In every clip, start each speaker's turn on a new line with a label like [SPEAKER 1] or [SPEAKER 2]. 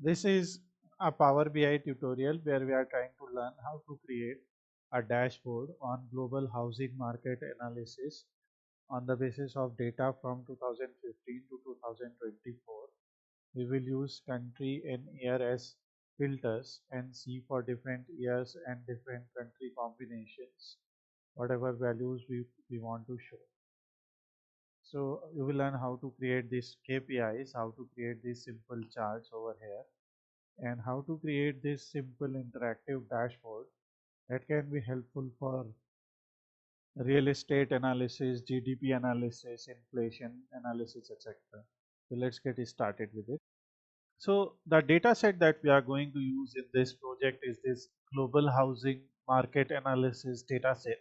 [SPEAKER 1] This is a Power BI tutorial where we are trying to learn how to create a dashboard on global housing market analysis on the basis of data from 2015 to 2024. We will use country and year as filters and see for different years and different country combinations whatever values we want to show. So you will learn how to create these KPIs, how to create these simple charts over here, and how to create this simple interactive dashboard that can be helpful for real estate analysis, GDP analysis, inflation analysis, etc. So let's get started with it. So the data set that we are going to use in this project is this global housing market analysis data set.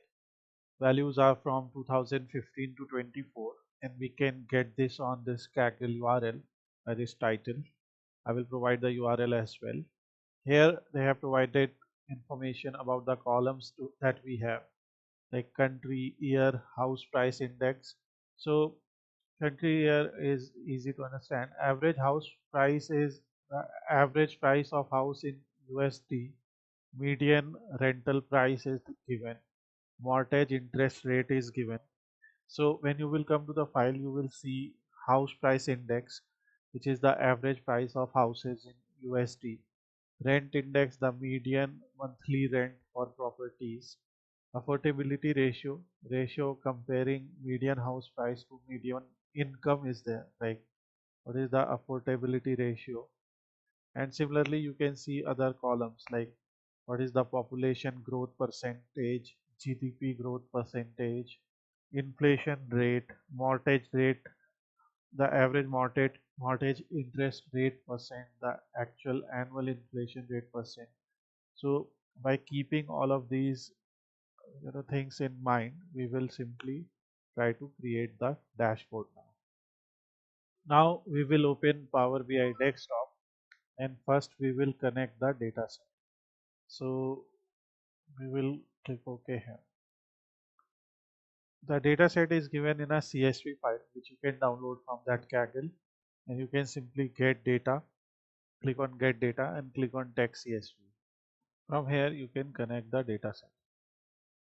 [SPEAKER 1] Values are from 2015 to 24, and we can get this on this Kaggle URL by this title. I will provide the URL as well. Here they have provided information about the columns that we have, like country, year, house price index. So country year is easy to understand. Average house price is the average price of house in USD. Median rental price is given. Mortgage interest rate is given. So when you will come to the file, you will see house price index, which is the average price of houses in USD. Rent index, the median monthly rent for properties. Affordability ratio comparing median house price to median income is there, like what is the affordability ratio. And similarly you can see other columns like what is the population growth percentage, GDP growth percentage, inflation rate, mortgage rate, the average mortgage interest rate percent, the actual annual inflation rate percent. So by keeping all of these things in mind, we will simply try to create the dashboard now. Now we will open Power BI desktop, and first we will connect the data set. So we will click OK here. The data set is given in a CSV file which you can download from that Kaggle, and you can simply get data, click on get data and click on text CSV. From here you can connect the data set.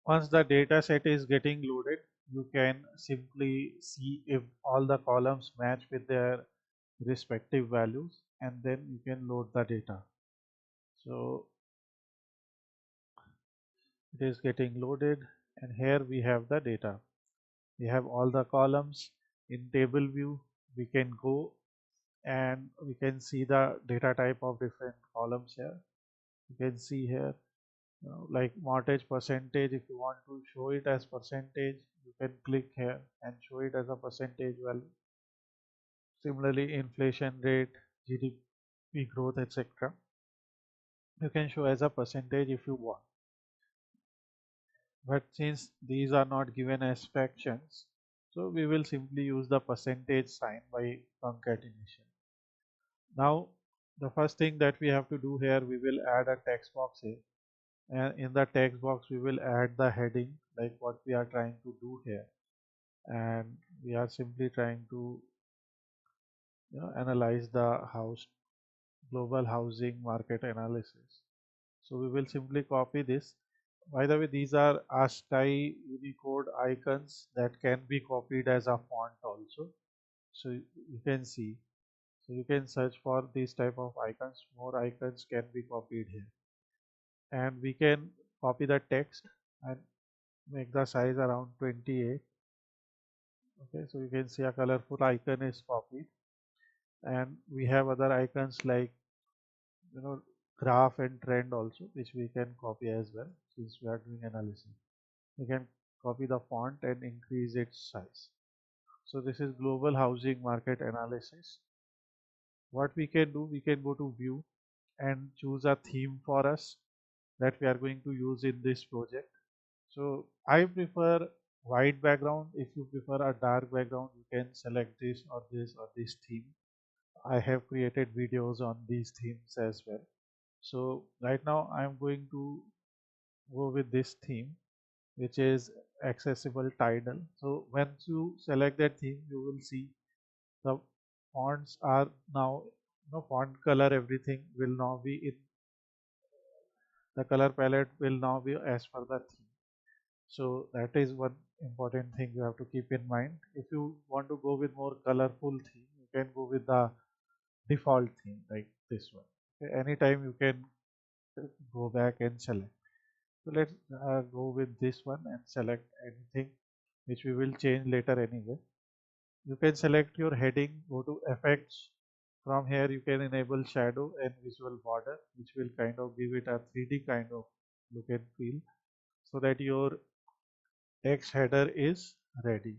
[SPEAKER 1] Once the data set is getting loaded, you can simply see if all the columns match with their respective values, and then you can load the data. So it is getting loaded, and here we have the data. We have all the columns in table view. We can go and we can see the data type of different columns here. You can see here like mortgage percentage. If you want to show it as percentage, you can click here and show it as a percentage value. Similarly, inflation rate, GDP growth, etc. You can show as a percentage if you want. But since these are not given as fractions, so we will simply use the percentage sign by concatenation. Now the first thing that we have to do here, we will add a text box here, and in the text box we will add the heading like what we are trying to do here, and we are simply trying to analyze the house global housing market analysis. So we will simply copy this. By the way, these are ASCII Unicode icons that can be copied as a font also. So you can see. So you can search for these type of icons. More icons can be copied here. And we can copy the text and make the size around 28. Okay, so you can see a colorful icon is copied. And we have other icons like graph and trend also, which we can copy as well since we are doing analysis. We can copy the font and increase its size. So this is global housing market analysis. What we can do, we can go to view and choose a theme for us that we are going to use in this project. So I prefer white background. If you prefer a dark background, you can select this or this or this theme. I have created videos on these themes as well. So right now I am going to go with this theme, which is accessible tidal. So once you select that theme, you will see the fonts are now font color, everything will now be in the color palette will now be as per the theme. So that is one important thing you have to keep in mind. If you want to go with more colorful theme, you can go with the default theme like this one. Okay, anytime you can go back and select. So let's go with this one and select anything which we will change later anyway. You can select your heading, go to effects. From here you can enable shadow and visual border, which will kind of give it a 3D kind of look and feel, so that your text header is ready.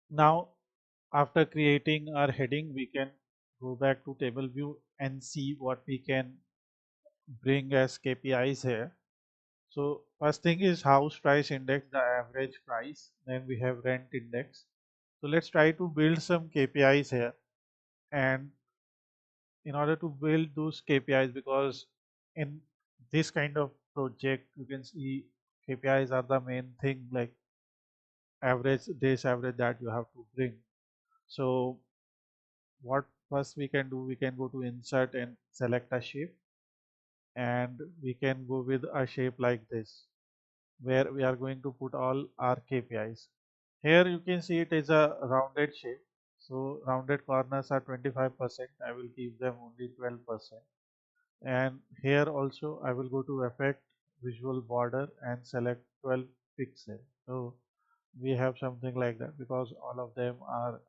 [SPEAKER 1] Now after creating our heading, we can go back to table view and see what we can bring as KPIs here. So first thing is house price index, the average price. Then we have rent index. So let's try to build some KPIs here. And in order to build those KPIs, because in this kind of project, you can see KPIs are the main thing, like average, days average, that you have to bring. So what first we can do, we can go to insert and select a shape, and we can go with a shape like this, where we are going to put all our KPIs. Here you can see it is a rounded shape. So rounded corners are 25%. I will keep them only 12%. And here also I will go to effect, visual border, and select 12 pixel. So we have something like that because all of them are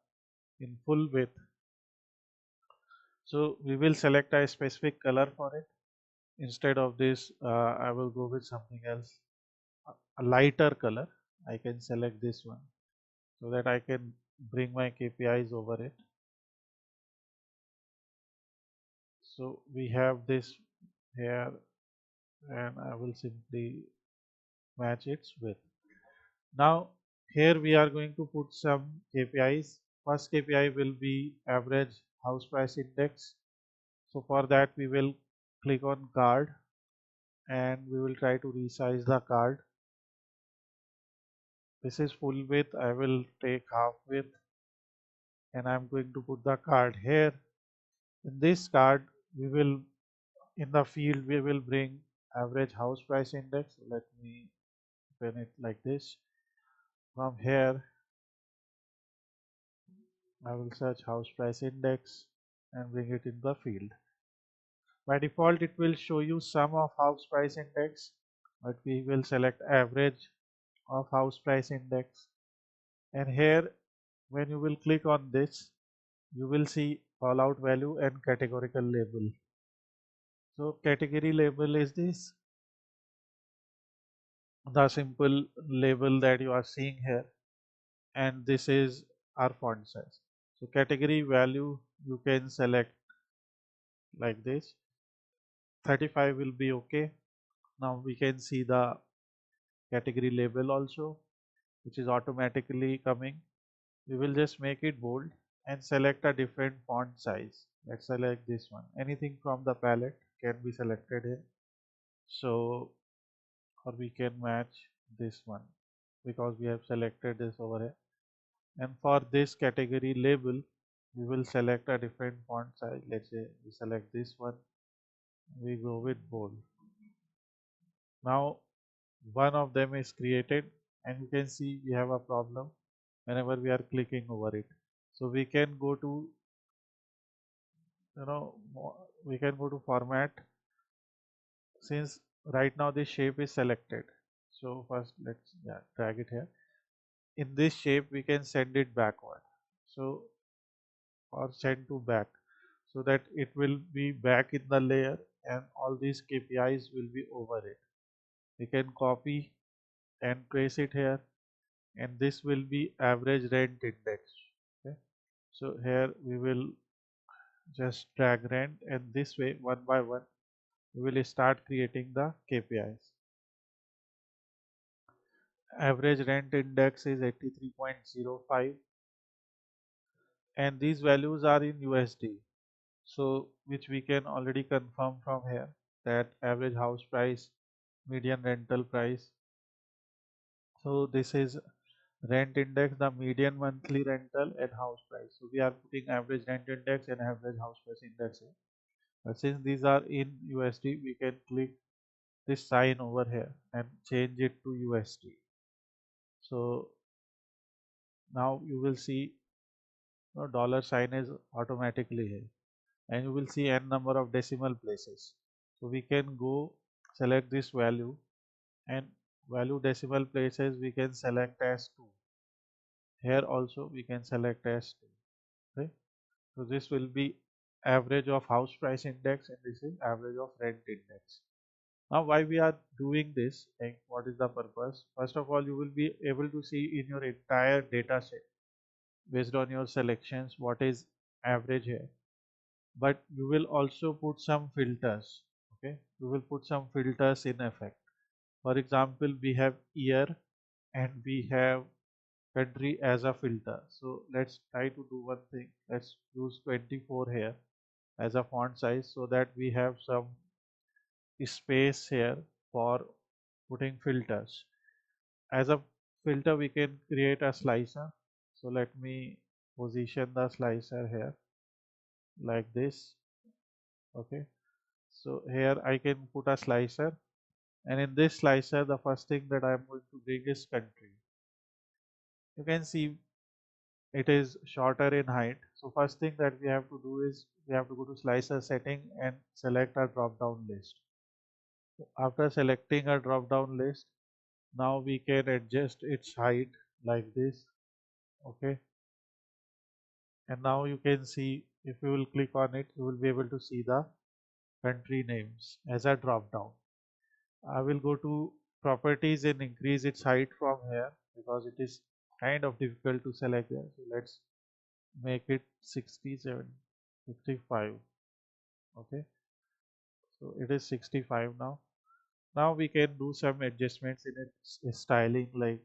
[SPEAKER 1] in full width. So we will select a specific color for it. Instead of this, I will go with something else, a lighter color. I can select this one so that I can bring my KPIs over it. So we have this here, and I will simply match its width. Now here we are going to put some KPIs. First KPI will be average house price index. So for that we will click on card, and we will try to resize the card. This is full width. I will take half width, and I'm going to put the card here. In this card, we will, in the field, we will bring average house price index. Let me open it like this. From here, I will search house price index and bring it in the field. By default, it will show you sum of house price index, but we will select average of house price index. And here, when you will click on this, you will see callout value and categorical label. So category label is this, the simple label that you are seeing here, and this is our font size. So category value you can select like this. 35 will be okay. Now we can see the category label also, which is automatically coming. We will just make it bold and select a different font size. Let's select this one. Anything from the palette can be selected here. So, or we can match this one because we have selected this over here. And for this category label, we will select a different font size. Let's say we select this one. We go with bold. Now one of them is created, and you can see we have a problem whenever we are clicking over it. So we can go to, we can go to format, since right now this shape is selected. So first let's, yeah, drag it here. In this shape we can send it backward, so, or send to back, so that it will be back in the layer and all these KPIs will be over it. We can copy and paste it here, and this will be average rent index. Okay, so here we will just drag rent, and this way one by one we will start creating the KPIs. Average rent index is 83.05, and these values are in USD, so which we can already confirm from here, that average house price, median rental price. So this is rent index, the median monthly rental and house price. So we are putting average rent index and average house price index here. But since these are in USD, we can click this sign over here and change it to USD. So now you will see dollar sign is automatically here, and you will see n number of decimal places. So we can go select this value, and value decimal places we can select as 2. Here also we can select as 2. Okay. So this will be average of house price index, and this is average of rent index. Now why we are doing this and what is the purpose? First of all, you will be able to see in your entire data set based on your selections what is average here. But you will also put some filters. Okay, you will put some filters in effect. For example, we have year and we have country as a filter. So let's try to do one thing. Let's use 24 here as a font size so that we have some space here for putting filters. As a filter, we can create a slicer. So let me position the slicer here like this. Okay. So here I can put a slicer, and in this slicer, the first thing that I'm going to bring is country. You can see it is shorter in height. So first thing that we have to do is we have to go to slicer setting and select our drop down list. After selecting a drop down list, now we can adjust its height like this. Okay, and now you can see if you will click on it, you will be able to see the country names as a drop down. I will go to properties and increase its height from here because it is kind of difficult to select there. So let's make it 67, 55. Okay, so it is 65 now. Now we can do some adjustments in its styling, like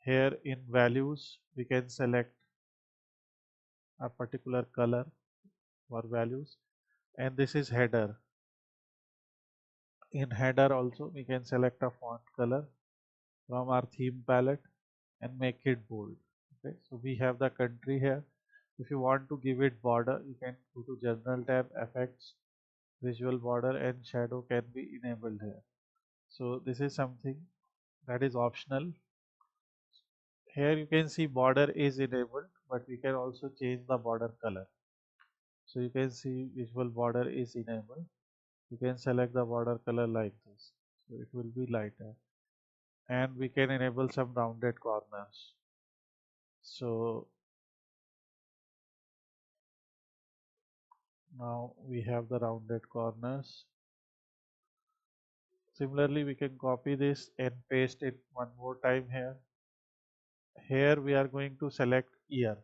[SPEAKER 1] here in values we can select a particular color for values, and this is header. In header also we can select a font color from our theme palette and make it bold. Okay, so we have the country here. If you want to give it border, you can go to general tab, effects, visual border, and shadow can be enabled here. So this is something that is optional. Here you can see border is enabled, but we can also change the border color. So you can see visual border is enabled. You can select the border color like this. So it will be lighter. And we can enable some rounded corners. So now we have the rounded corners. Similarly, we can copy this and paste it one more time here. Here we are going to select year.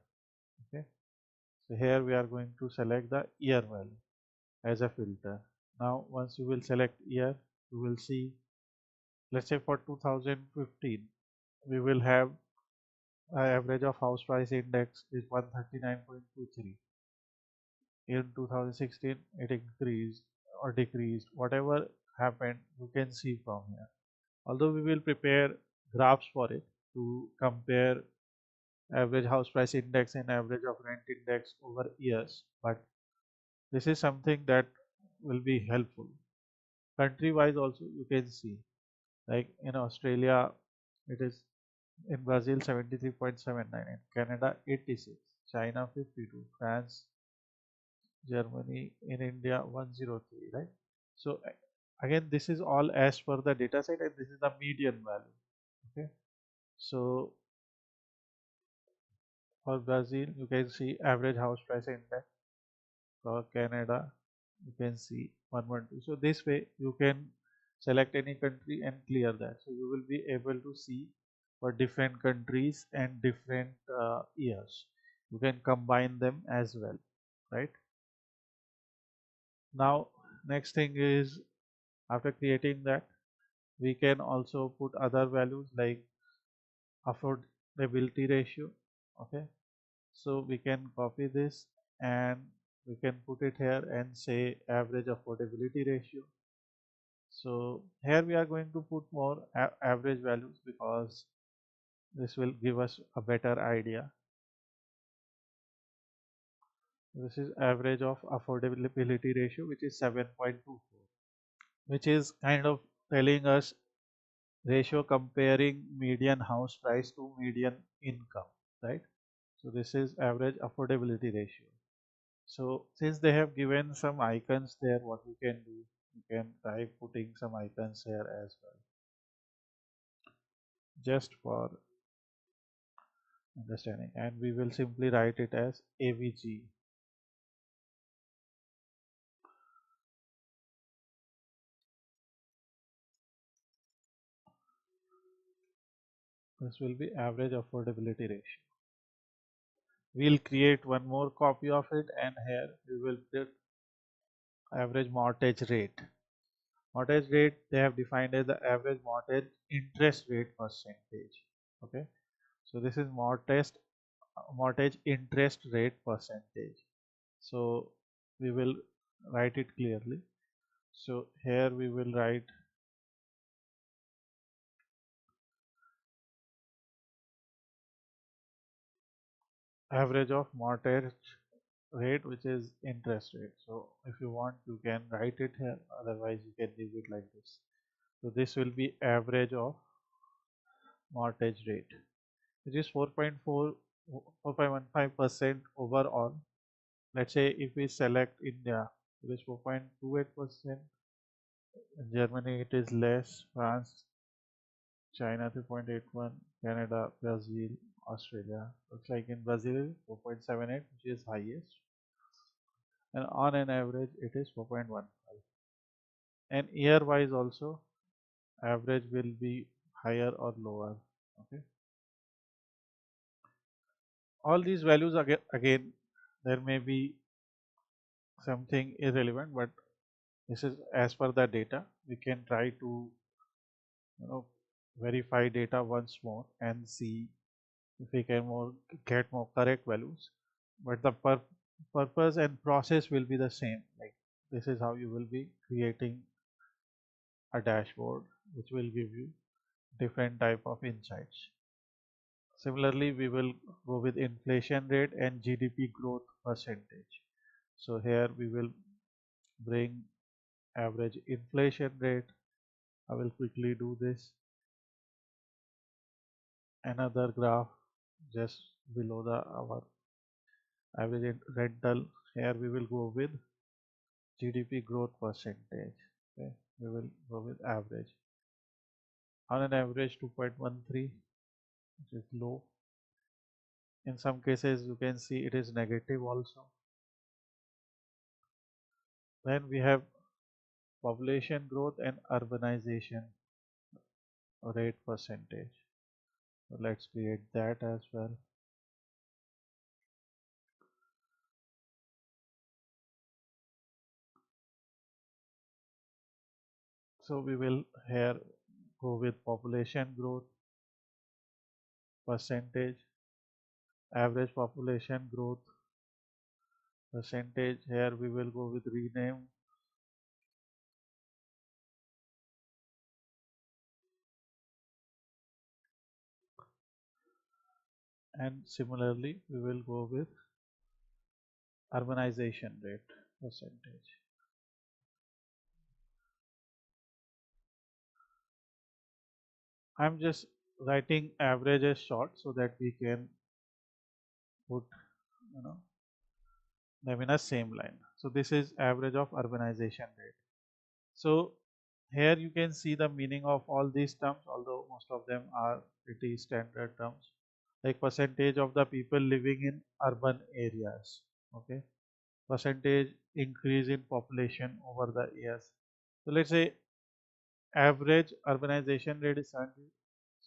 [SPEAKER 1] Okay. So here we are going to select the year value as a filter. Now once you will select year, you will see, let's say for 2015, we will have average of house price index is 139.23. In 2016, it increased or decreased. Whatever happened, you can see from here. Although we will prepare graphs for it to compare average house price index and average of rent index over years, but this is something that will be helpful. Country wise also you can see, like in Australia it is, in Brazil 73.79, in Canada 86, China 52, France, Germany, in India 103, right? So again, this is all as per the data set, and this is the median value. Okay, so for Brazil you can see average house price index. For Canada you can see 112. So this way you can select any country and clear that. So you will be able to see for different countries and different years. You can combine them as well, right? Now next thing is, after creating that, we can also put other values like affordability ratio. Okay, so we can copy this and we can put it here and say average affordability ratio. So here we are going to put more average values because This will give us a better idea. This is average of affordability ratio, which is 7.24, which is kind of telling us ratio comparing median house price to median income, right? So this is average affordability ratio. So since they have given some icons there, what we can do, we can try putting some icons here as well, just for understanding, and we will simply write it as AVG. This will be average affordability ratio. We'll create one more copy of it, and here we will put average mortgage rate. Mortgage rate they have defined as the average mortgage interest rate percentage. Okay, so this is mortgage interest rate percentage. So we will write it clearly. So here we will write average of mortgage rate, which is interest rate. So if you want, you can write it here, otherwise you can leave it like this. So this will be average of mortgage rate, which is 4.15% overall. Let's say if we select India, it is 4.28%. In Germany it is less, France, China 3.81, Canada, Brazil, Australia. Looks like in Brazil 4.78, which is highest, and on an average it is 4.15. And year wise also average will be higher or lower. Okay, all these values again there may be something irrelevant, but this is as per the data. We can try to you know verify data once more and see if we can get more correct values, but the purpose and process will be the same. Like this is how you will be creating a dashboard which will give you different type of insights. Similarly, we will go with inflation rate and GDP growth percentage. So here we will bring average inflation rate. I will quickly do this. Another graph just below the our average rental. Here we will go with GDP growth percentage. Okay, we will go with average. On an average 2.13, which is low. In some cases you can see it is negative also. Then we have population growth and urbanization rate percentage. So let's create that as well. So we will here go with population growth percentage, average population growth percentage. Here we will go with rename, and similarly we will go with urbanization rate percentage. I'm just writing averages short so that we can put you know them in a same line. So this is average of urbanization rate. So here you can see the meaning of all these terms, although most of them are pretty standard terms, like percentage of the people living in urban areas. Okay, percentage increase in population over the years. So let's say average urbanization rate is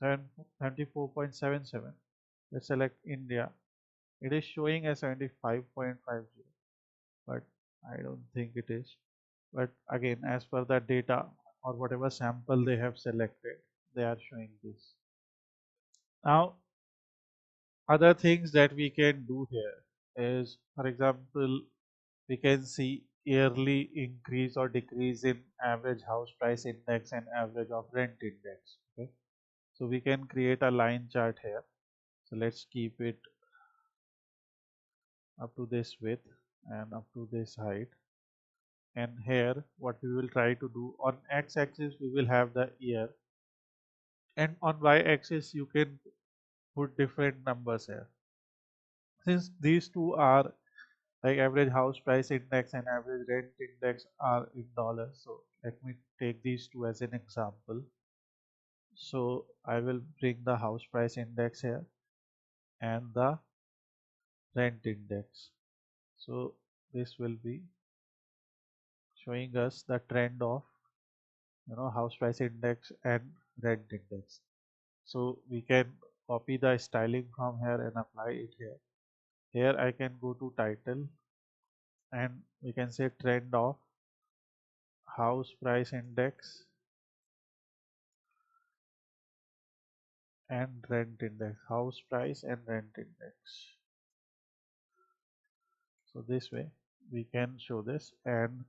[SPEAKER 1] 74.77. Let's select India. It is showing as 75.50, but I don't think it is. But again, as per the data or whatever sample they have selected, they are showing this. Now, other things that we can do here is, for example, we can see yearly increase or decrease in average house price index and average of rent index. Okay, So we can create a line chart here. So let's keep it up to this width and up to this height. And here what we will try to do, on x-axis we will have the year, and on y-axis you can put different numbers here. Since these two are like average house price index and average rent index are in dollars, so let me take these two as an example. So I will bring the house price index here and the rent index. So this will be showing us the trend of house price index and rent index. So we can copy the styling from here and apply it here. Here I can go to title and we can say trend of house price index and rent index, house price and rent index. So this way we can show this, and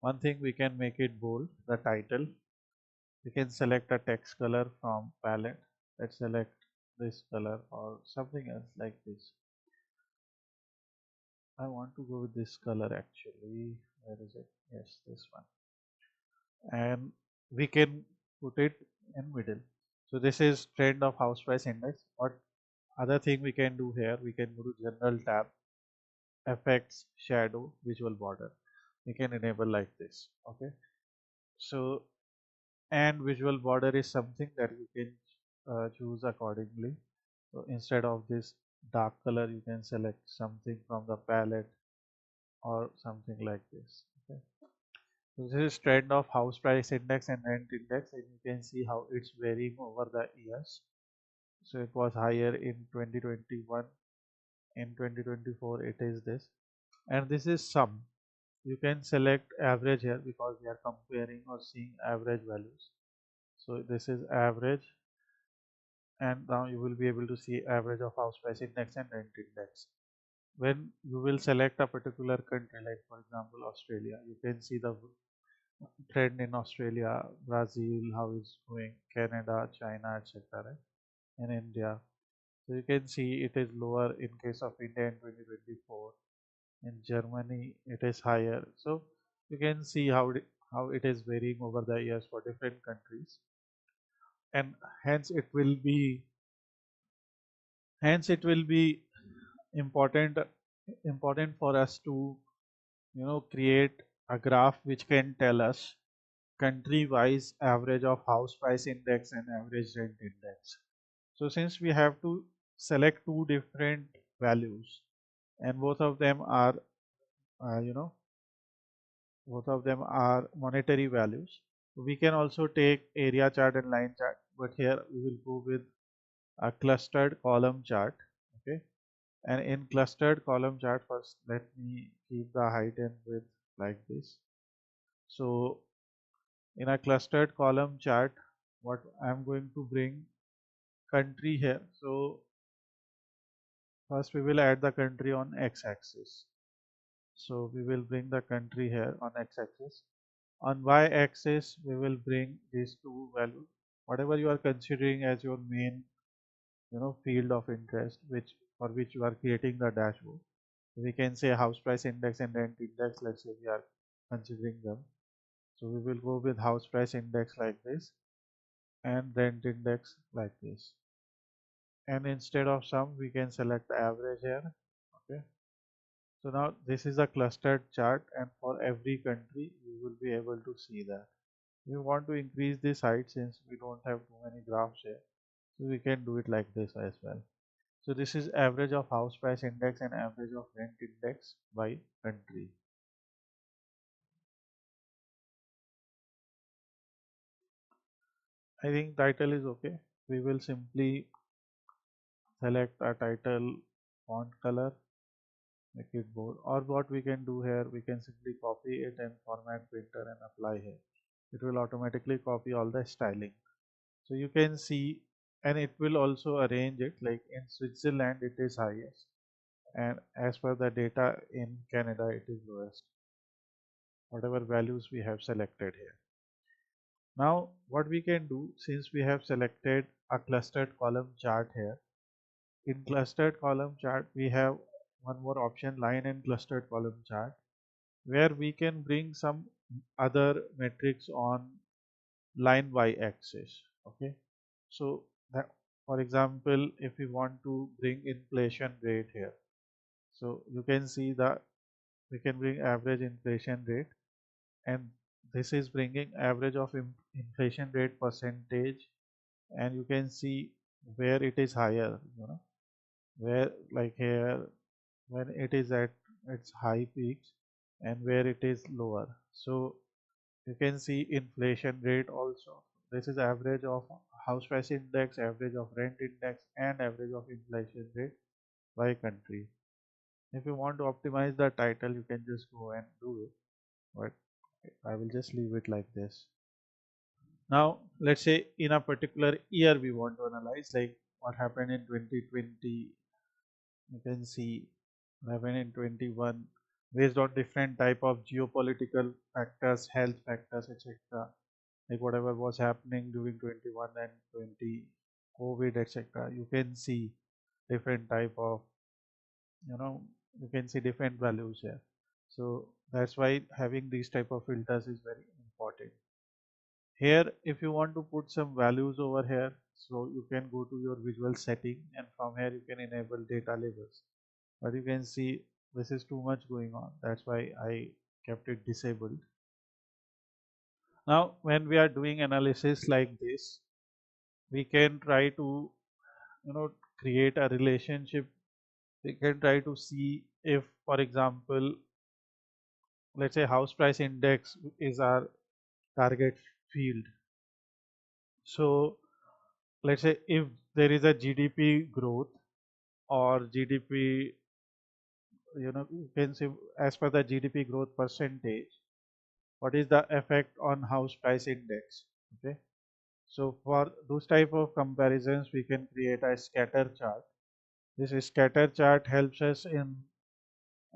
[SPEAKER 1] one thing we can make it bold, the title. We can select a text color from palette. Let's select this color or something else like this. I want to go with this color actually. Where is it? Yes, this one. And we can put it in middle. So this is trend of house price index. What other thing we can do here? We can go to general tab, effects, shadow, visual border. We can enable like this. Okay. So and visual border is something that you can choose accordingly. So instead of this dark color, you can select something from the palette or something like this. Okay. So this is trend of house price index and rent index, and you can see how it's varying over the years. So it was higher in 2021, in 2024 it is this, and this is sum. You can select average here because we are comparing or seeing average values. So this is average, and now you will be able to see average of house price index and rent index. When you will select a particular country, like for example Australia, you can see the trend in Australia, Brazil, how it's going, Canada, China, etc. Right? In India. So you can see it is lower in case of India in 2024. In Germany, it is higher. So you can see how it is varying over the years for different countries, and hence it will be important for us to create a graph which can tell us country wise average of house price index and average rent index. So since we have to select two different values, and uh, you know both of them are monetary values, we can also take area chart and line chart, but here we will go with a clustered column chart. Okay. And in clustered column chart, first let me keep the height and width like this. So in a clustered column chart, what I'm going to bring country here. So first we will add the country on x-axis. So we will bring the country here on x-axis. On y-axis, we will bring these two values, whatever you are considering as your main, field of interest, which for which you are creating the dashboard. We can say house price index and rent index. Let's say we are considering them. So we will go with house price index like this and rent index like this. And instead of sum, we can select the average here. Okay. So now this is a clustered chart, and for every country, you will be able to see that. We want to increase this height since we don't have too many graphs here. So we can do it like this as well. So this is average of house price index and average of rent index by country. I think title is okay. We will simply select a title font color, make it bold, or what we can do here, we can simply copy it and format printer and apply here. It will automatically copy all the styling. So you can see, and it will also arrange it like in Switzerland it is highest, and as per the data in Canada it is lowest, whatever values we have selected here. Now what we can do, since we have selected a clustered column chart here. In clustered column chart, we have one more option, line and clustered column chart, where we can bring some other metrics on line y-axis. Okay, so that, for example, if we want to bring inflation rate here, so you can see that we can bring average inflation rate, and this is bringing average of inflation rate percentage, and you can see where it is higher, where like here when it is at its high peaks and where it is lower. So you can see inflation rate also. This is average of house price index, average of rent index, and average of inflation rate by country. If you want to optimize the title, you can just go and do it, but I will just leave it like this. Now, let's say in a particular year we want to analyze, like what happened in 2020. You can see what happened in 21 based on different type of geopolitical factors, health factors, etc. Like whatever was happening during 21 and 20, COVID, etc. You can see different type of, you know, you can see different values here. So that's why having these type of filters is very important. Here, if you want to put some values over here, so you can go to your visual setting, and from here you can enable data labels. But you can see this is too much going on. That's why I kept it disabled. Now, when we are doing analysis like this, we can try to, create a relationship. We can try to see if, for example, let's say house price index is our target field. So let's say if there is a GDP growth or GDP, you can say as per the GDP growth percentage, what is the effect on house price index? Okay. So for those type of comparisons, we can create a scatter chart. This scatter chart helps us in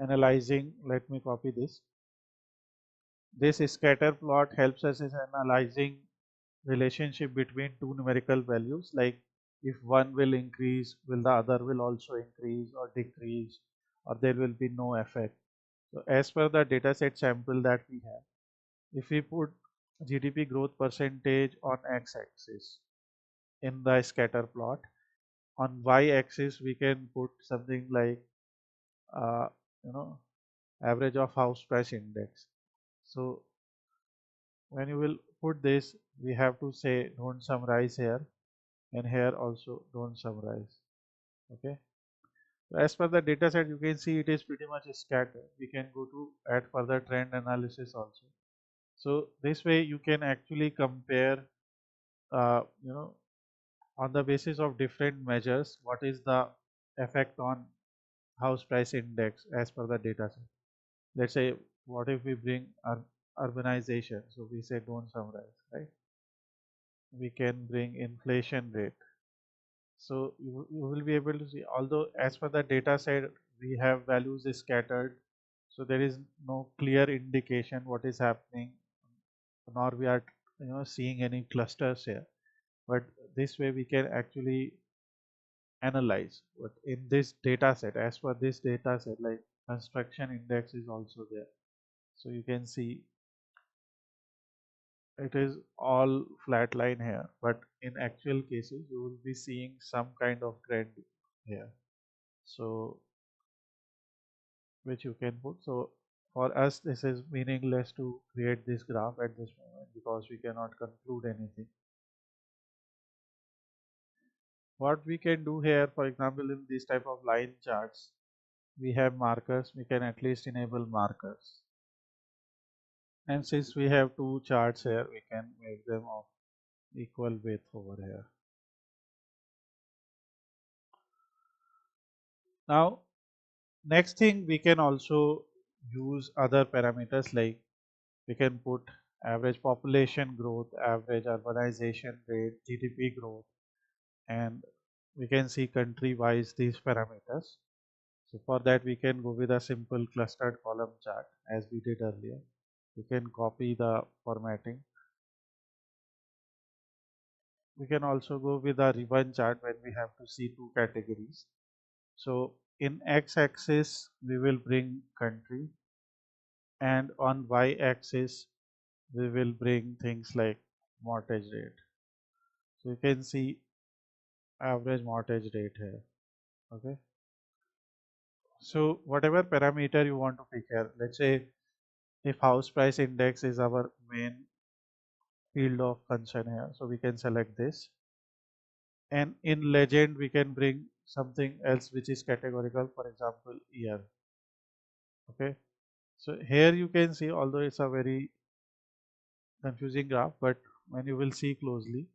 [SPEAKER 1] analyzing. Let me copy this. This scatter plot helps us in analyzing relationship between two numerical values, like if one will increase, will the other will also increase or decrease, or there will be no effect. So as per the dataset sample that we have, if we put GDP growth percentage on x-axis in the scatter plot, on y-axis we can put something like uh, you know average of house price index. So when you will put this, we have to say don't summarize here, and here also don't summarize. Okay, so as per the data set, you can see it is pretty much scattered. We can go to add further trend analysis also. So this way you can actually compare, uh, you know on the basis of different measures, what is the effect on house price index as per the data set. Let's say, what if we bring urbanization? So we say don't summarize, right? We can bring inflation rate. So you will be able to see, although as per the data set, we have values scattered. So there is no clear indication what is happening, nor we are seeing any clusters here. But this way we can actually analyze. But in this data set, as per this data set, like construction index is also there. So you can see it is all flat line here, but in actual cases you will be seeing some kind of trend here. So which you can put. So for us this is meaningless to create this graph at this moment because we cannot conclude anything. What we can do here, for example, in this type of line charts, we have markers. We can at least enable markers, and since we have two charts here, we can make them of equal width over here. Now next thing, we can also use other parameters, like we can put average population growth, average urbanization rate, GDP growth, and we can see country wise these parameters. So for that we can go with a simple clustered column chart as we did earlier. We can copy the formatting. we can also go with a ribbon chart when we have to see two categories. So in x-axis we will bring country, and on y-axis we will bring things like mortgage rate. So you can see average mortgage rate here. Okay. So whatever parameter you want to pick here, let's say if house price index is our main field of concern here, so we can select this. And in legend we can bring something else which is categorical, for example year. Okay. So here you can see, although it's a very confusing graph, but when you will see closely,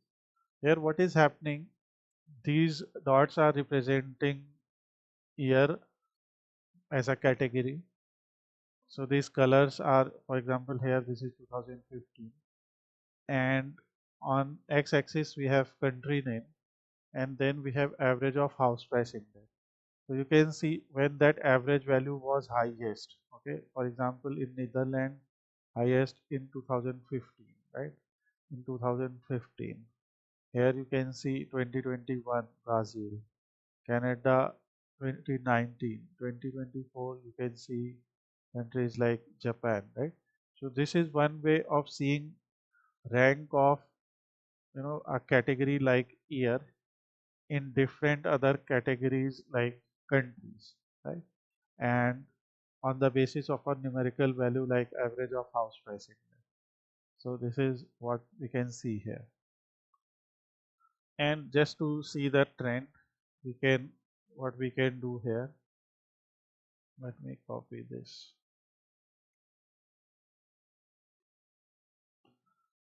[SPEAKER 1] here what is happening, these dots are representing year as a category. So these colors are, for example, here this is 2015, and on x-axis we have country name, and then we have average of house price index. So you can see when that average value was highest. Okay, for example, in Netherlands, highest in 2015, right? In 2015. Here you can see 2021 Brazil, Canada 2019, 2024 you can see countries like Japan, right? So this is one way of seeing rank of a category like year in different other categories like countries, right? And on the basis of a numerical value like average of house price index. So this is what we can see here. And just to see the trend, we can what we can do here. Let me copy this.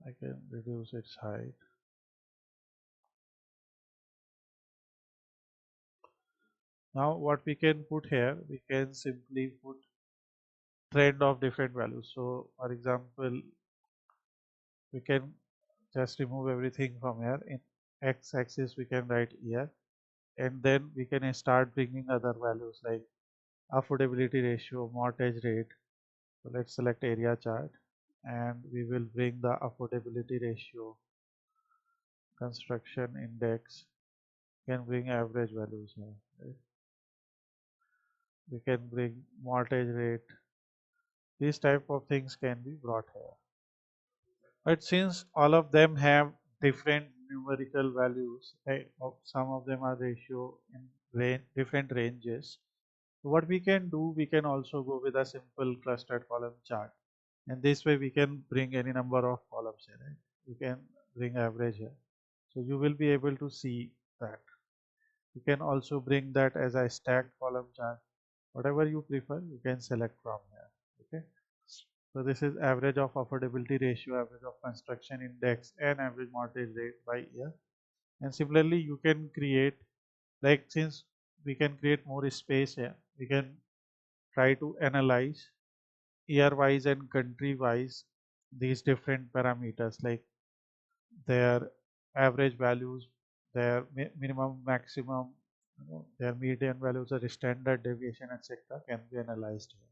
[SPEAKER 1] I can reduce its height. Now what we can put here, we can simply put trend of different values. So for example, we can just remove everything from here. In x-axis we can write year, and then we can start bringing other values like affordability ratio, mortgage rate. So let's select area chart, and we will bring the affordability ratio, construction index, can bring average values here, right? We can bring mortgage rate. These type of things can be brought here. But since all of them have different numerical values, right, some of them are ratio in different ranges. So what we can do, we can also go with a simple clustered column chart. And this way we can bring any number of columns here, right? You can bring average here. So you will be able to see that. You can also bring that as a stacked column chart. Whatever you prefer, you can select from here. Okay. So this is average of affordability ratio, average of construction index, and average mortgage rate by year. And similarly, you can create, like since we can create more space here, we can try to analyze year wise and country wise these different parameters like their average values, their minimum, maximum, their median values, or standard deviation, etc. can be analyzed here.